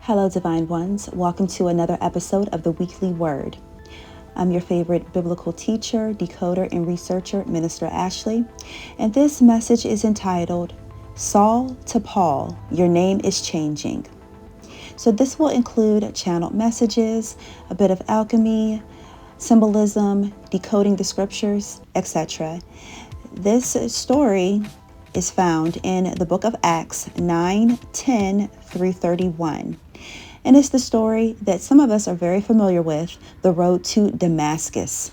Hello, Divine Ones. Welcome to another episode of the Weekly Word. I'm your favorite biblical teacher, decoder, and researcher, Minister Ashley, and this message is entitled, Saul to Paul, Your Name is Changing. So this will include channeled messages, a bit of alchemy, symbolism, decoding the scriptures, etc. This story is found in the book of Acts 9:10 through 31. And it's the story that some of us are very familiar with, the road to Damascus.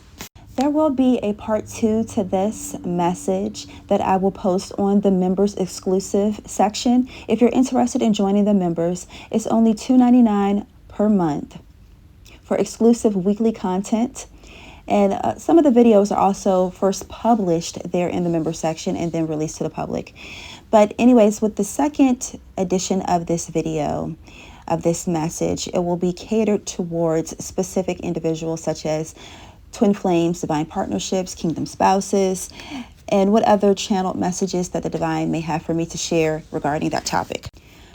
There will be a part 2 to this message that I will post on the members exclusive section. If you're interested in joining the members, it's only $2.99 per month for exclusive weekly content. And some of the videos are also first published there in the member section and then released to the public. But anyways, with the second edition of this video, of this message, it will be catered towards specific individuals such as twin flames, divine partnerships, kingdom spouses, and what other channeled messages that the divine may have for me to share regarding that topic.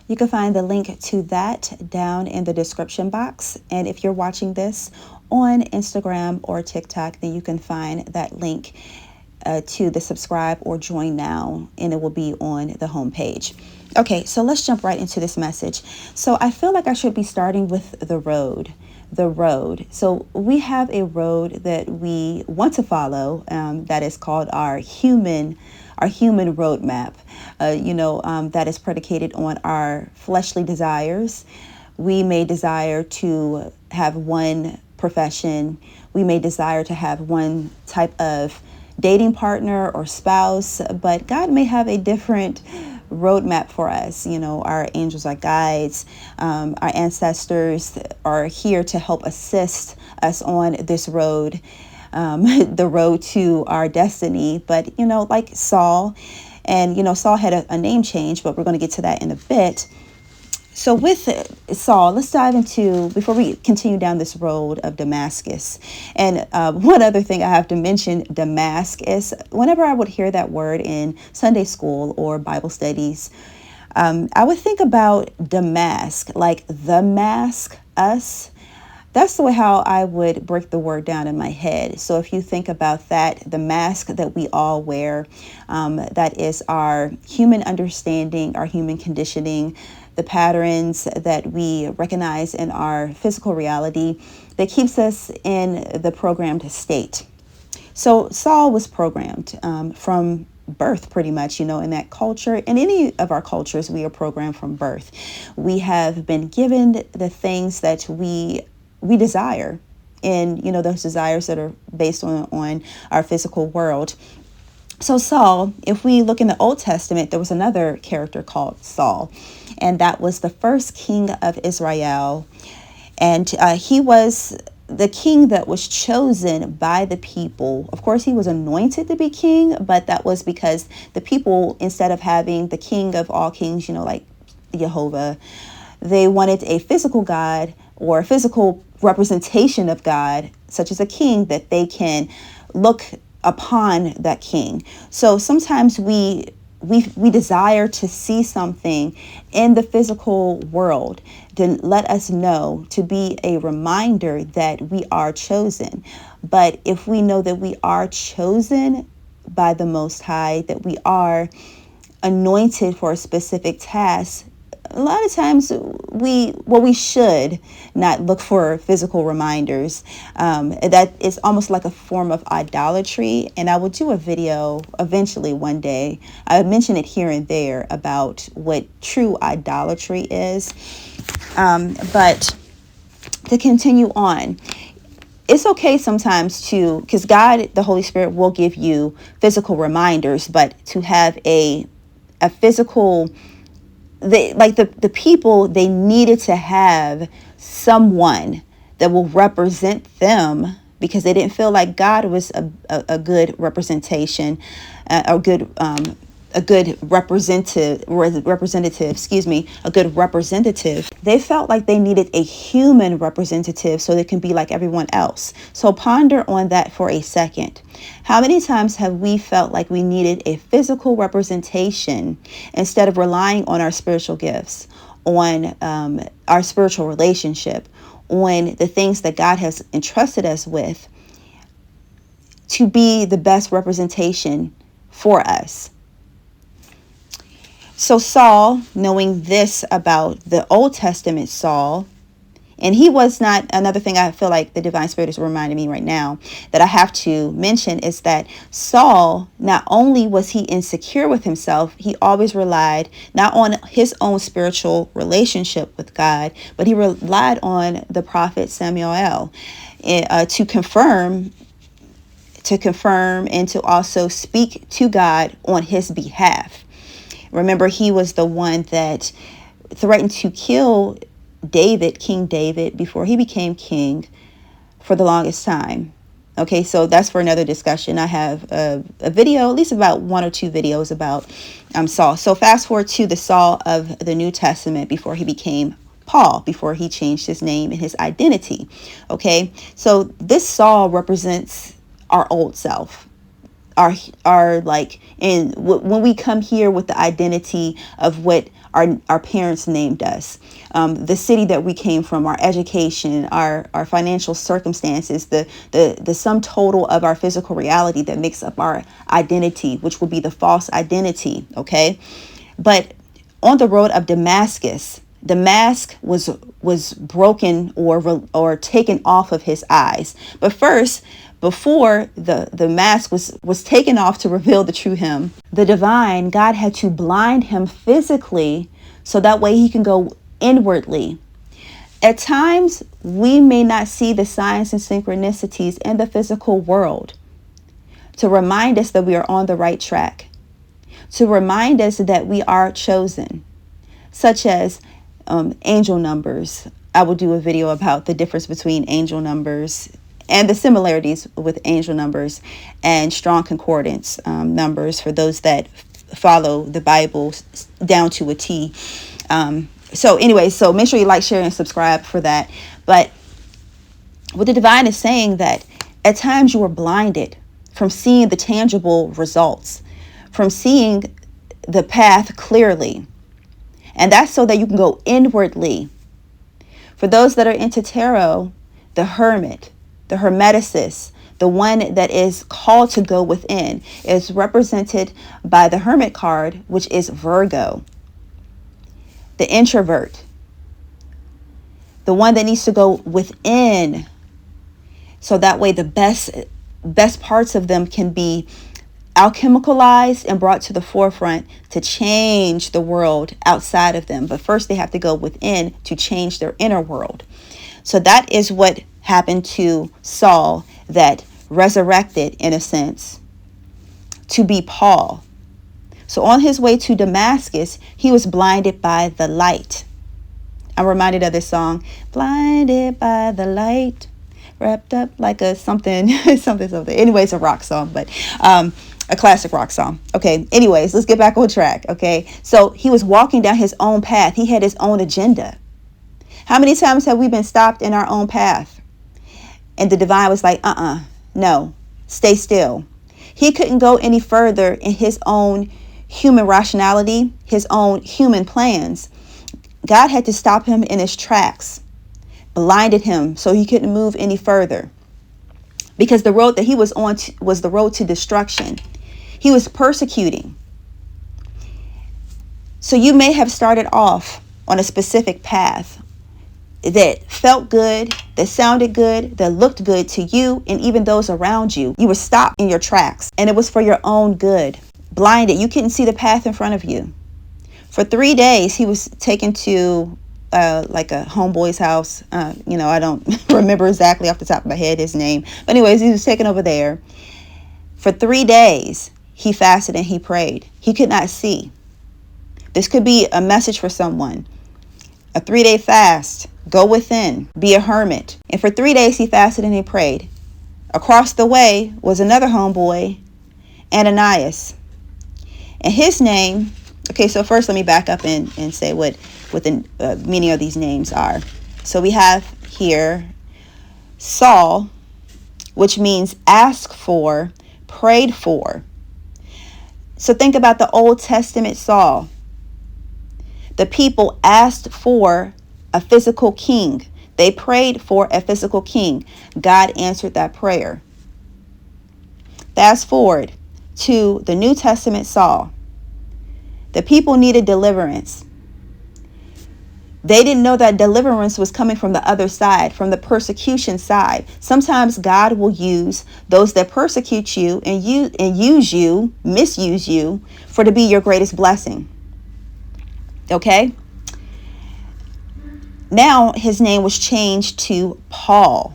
You can find the link to that down in the description box. And if you're watching this on Instagram or TikTok, then you can find that link to the subscribe or join now, and it will be on the homepage. Okay, so let's jump right into this message. So I feel like I should be starting with the road. The road. So we have a road that we want to follow that is called our human roadmap. That is predicated on our fleshly desires. We may desire to have one profession. We may desire to have one type of dating partner or spouse, but God may have a different roadmap for us. Our angels are guides. Our ancestors are here to help assist us on this road, the road to our destiny. But, like Saul, and, Saul had a name change, but we're going to get to that in a bit. So with Saul, let's dive into, before we continue down this road of Damascus. And one other thing I have to mention, Damascus, whenever I would hear that word in Sunday school or Bible studies, I would think about Damask, like the mask, us. That's the way how I would break the word down in my head. So if you think about that, the mask that we all wear, that is our human understanding, our human conditioning, the patterns that we recognize in our physical reality that keeps us in the programmed state. So Saul was programmed from birth, pretty much, in that culture. In any of our cultures, we are programmed from birth. We have been given the things that we desire, and those desires that are based on our physical world. So Saul, if we look in the Old Testament, there was another character called Saul, and that was the first king of Israel. And he was the king that was chosen by the people. Of course, he was anointed to be king, but that was because the people, instead of having the king of all kings, like Jehovah, they wanted a physical God or a physical representation of God, such as a king, that they can look upon that king. So sometimes we desire to see something in the physical world to let us know, to be a reminder that we are chosen. But if we know that we are chosen by the Most High, that we are anointed for a specific task, a lot of times we should not look for physical reminders. That is almost like a form of idolatry. And I will do a video eventually one day. I mention it here and there about what true idolatry is. But to continue on, it's okay sometimes because God, the Holy Spirit, will give you physical reminders, but to have a physical, the people, they needed to have someone that will represent them, because they didn't feel like God was a good representation, a good representative. They felt like they needed a human representative so they can be like everyone else. So ponder on that for a second. How many times have we felt like we needed a physical representation instead of relying on our spiritual gifts? on our spiritual relationship, on the things that God has entrusted us with, to be the best representation for us. So Saul, knowing this about the Old Testament Saul, and he was not, another thing I feel like the Divine Spirit is reminding me right now that I have to mention is that Saul, not only was he insecure with himself, he always relied not on his own spiritual relationship with God, but he relied on the prophet Samuel to confirm and to also speak to God on his behalf. Remember, he was the one that threatened to kill David, King David, before he became king for the longest time. Okay, so that's for another discussion. I have a video, at least about 1 or 2 videos about Saul. So fast forward to the Saul of the New Testament before he became Paul, before he changed his name and his identity. Okay, so this Saul represents our old self. Our like, and when we come here with the identity of what our parents named us, the city that we came from, our education, our financial circumstances, the sum total of our physical reality that makes up our identity, which will be the false identity. Okay, but on the road of Damascus, the mask was broken or taken off of his eyes. But first, before the mask was taken off to reveal the true him, the divine God had to blind him physically so that way he can go inwardly. At times, we may not see the signs and synchronicities in the physical world to remind us that we are on the right track, to remind us that we are chosen, such as angel numbers. I will do a video about the difference between angel numbers and the similarities with angel numbers and strong concordance numbers for those that follow the Bible down to a T. So anyway, so make sure you like, share, and subscribe for that. But what the divine is saying, that at times you are blinded from seeing the tangible results, from seeing the path clearly. And that's so that you can go inwardly. For those that are into tarot, the hermit, the hermeticist, the one that is called to go within, is represented by the hermit card, which is Virgo, the introvert, the one that needs to go within, so that way the best parts of them can be alchemicalized and brought to the forefront to change the world outside of them. But first they have to go within to change their inner world. So that is what happened to Saul, that resurrected, in a sense, to be Paul. So on his way to Damascus, he was blinded by the light. I'm reminded of this song, blinded by the light, wrapped up like a something. Anyway, it's a rock song, but a classic rock song. Okay, anyways, let's get back on track. Okay, so he was walking down his own path. He had his own agenda. How many times have we been stopped in our own path? And the divine was like, no, stay still. He couldn't go any further in his own human rationality, his own human plans. God had to stop him in his tracks, blinded him so he couldn't move any further. Because the road that he was on was the road to destruction. He was persecuting. So you may have started off on a specific path that felt good, that sounded good, that looked good to you and even those around you. You were stopped in your tracks, and it was for your own good. Blinded, you couldn't see the path in front of you. For 3 days, he was taken to like a homeboy's house. I don't remember exactly off the top of my head his name. But anyways, he was taken over there. For 3 days, he fasted and he prayed. He could not see. This could be a message for someone. A 3-day fast. Go within. Be a hermit. And for 3 days, he fasted and he prayed. Across the way was another homeboy, Ananias. And his name... Okay, so first let me back up and say what the meaning of these names are. So we have here Saul, which means asked for, prayed for. So think about the Old Testament Saul. The people asked for a physical king. They prayed for a physical king. God answered that prayer. Fast forward to the New Testament Saul. The people needed deliverance. They didn't know that deliverance was coming from the other side, from the persecution side. Sometimes God will use those that persecute you and use you, misuse you, for to be your greatest blessing. Okay? Now his name was changed to Paul.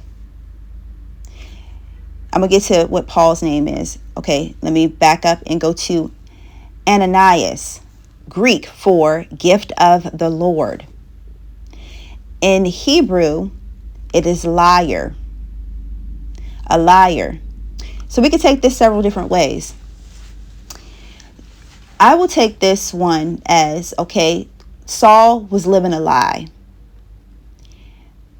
I'm going to get to what Paul's name is. Okay, let me back up and go to Ananias, Greek for gift of the Lord. In Hebrew, it is liar. A liar. So we could take this several different ways. I will take this one as, okay, Saul was living a lie.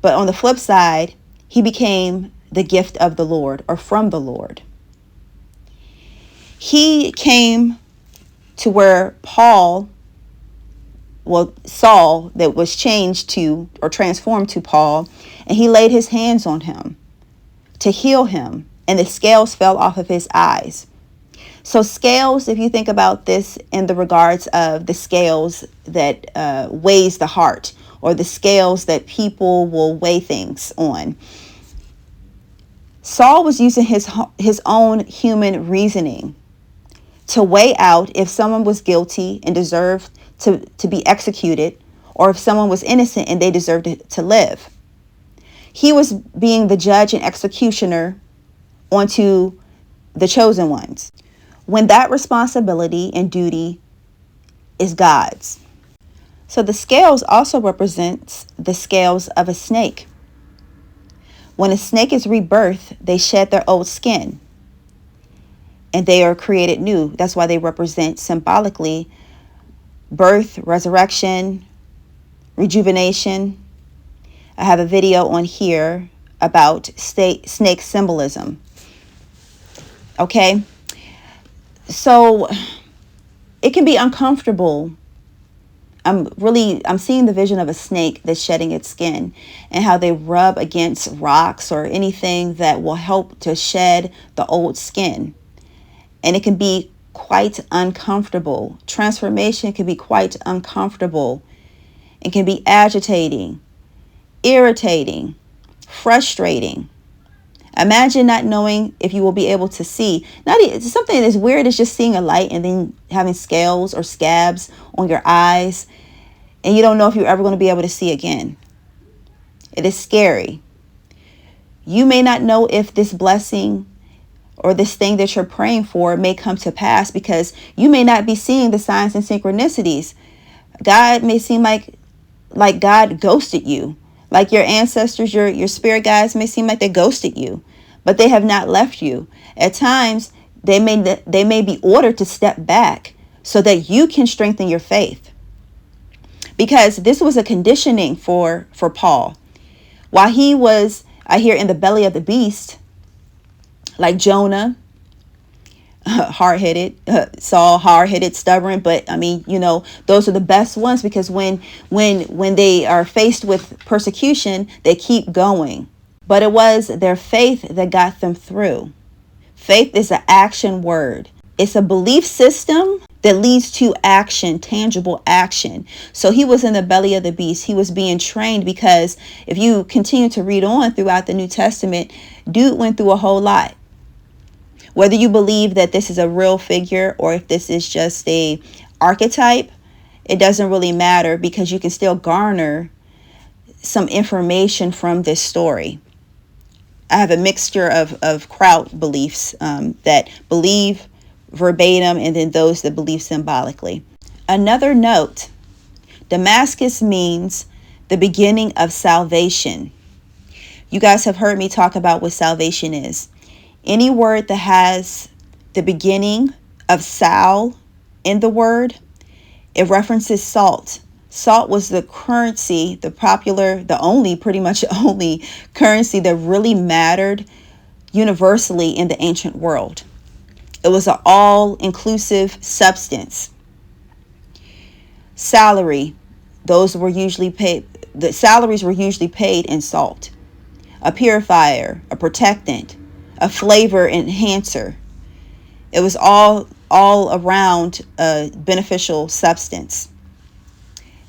But on the flip side, he became the gift of the Lord, or from the Lord. He came to where Saul, that was changed to or transformed to Paul, and he laid his hands on him to heal him, and the scales fell off of his eyes. So scales, if you think about this in the regards of the scales that weighs the heart, or the scales that people will weigh things on. Saul was using his own human reasoning to weigh out if someone was guilty and deserved to be executed, or if someone was innocent and they deserved to live. He was being the judge and executioner onto the chosen ones, when that responsibility and duty is God's. So the scales also represents the scales of a snake. When a snake is rebirthed, they shed their old skin and they are created new. That's why they represent symbolically birth, resurrection, rejuvenation. I have a video on here about snake symbolism. Okay, so it can be uncomfortable. I'm seeing the vision of a snake that's shedding its skin, and how they rub against rocks or anything that will help to shed the old skin. And it can be quite uncomfortable. Transformation can be quite uncomfortable. It can be agitating, irritating, frustrating. Imagine not knowing if you will be able to see. Something as weird as just seeing a light and then having scales or scabs on your eyes, and you don't know if you're ever going to be able to see again. It is scary. You may not know if this blessing or this thing that you're praying for may come to pass, because you may not be seeing the signs and synchronicities. God may seem like God ghosted you. Like your ancestors, your spirit guides may seem like they ghosted you, but they have not left you. At times, they may be ordered to step back so that you can strengthen your faith. Because this was a conditioning for Paul. While he was, I hear, in the belly of the beast, like Jonah, hard-headed, Saul, hard-headed, stubborn. But I mean, those are the best ones, because when they are faced with persecution, they keep going. But it was their faith that got them through. Faith is an action word. It's a belief system that leads to action, tangible action. So he was in the belly of the beast. He was being trained, because if you continue to read on throughout the New Testament, dude went through a whole lot. Whether you believe that this is a real figure or if this is just a archetype, it doesn't really matter, because you can still garner some information from this story. I have a mixture of crowd beliefs that believe verbatim, and then those that believe symbolically. Another note, Damascus means the beginning of salvation. You guys have heard me talk about what salvation is. Any word that has the beginning of sal in the word, it references salt. Salt was the currency, pretty much only currency that really mattered universally in the ancient world. It was an all-inclusive substance. Salary, Those were usually paid, the salaries were usually paid in salt, a purifier, a protectant, a flavor enhancer. It was all around a beneficial substance.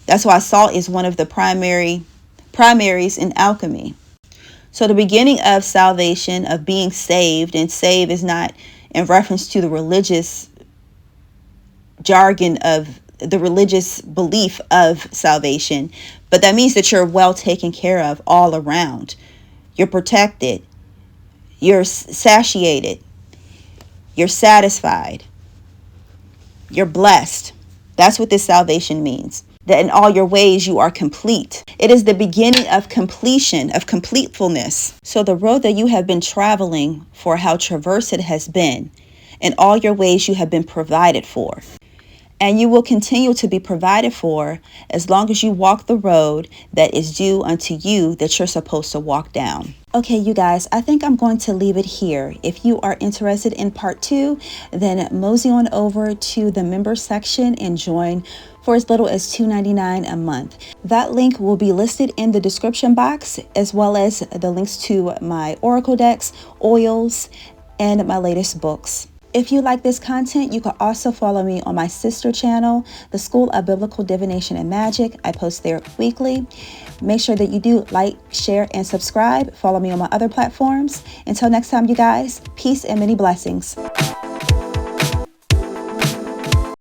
That's why salt is one of the primaries in alchemy. So the beginning of salvation, of being saved, and save is not in reference to the religious jargon of the religious belief of salvation, but that means that you're well taken care of all around. You're protected, you're satiated, you're satisfied, you're blessed. That's what this salvation means. That in all your ways you are complete. It is the beginning of completion, of completefulness. So the road that you have been traveling for, how traversed it has been, in all your ways you have been provided for. And you will continue to be provided for as long as you walk the road that is due unto you, that you're supposed to walk down. Okay, you guys, I think I'm going to leave it here. If you are interested in part 2, then mosey on over to the member section and join for as little as $2.99 a month. That link will be listed in the description box, as well as the links to my oracle decks, oils, and my latest books. If you like this content, you can also follow me on my sister channel, the School of Biblical Divination and Magic. I post there weekly. Make sure that you do like, share, and subscribe. Follow me on my other platforms. Until next time, you guys, peace and many blessings.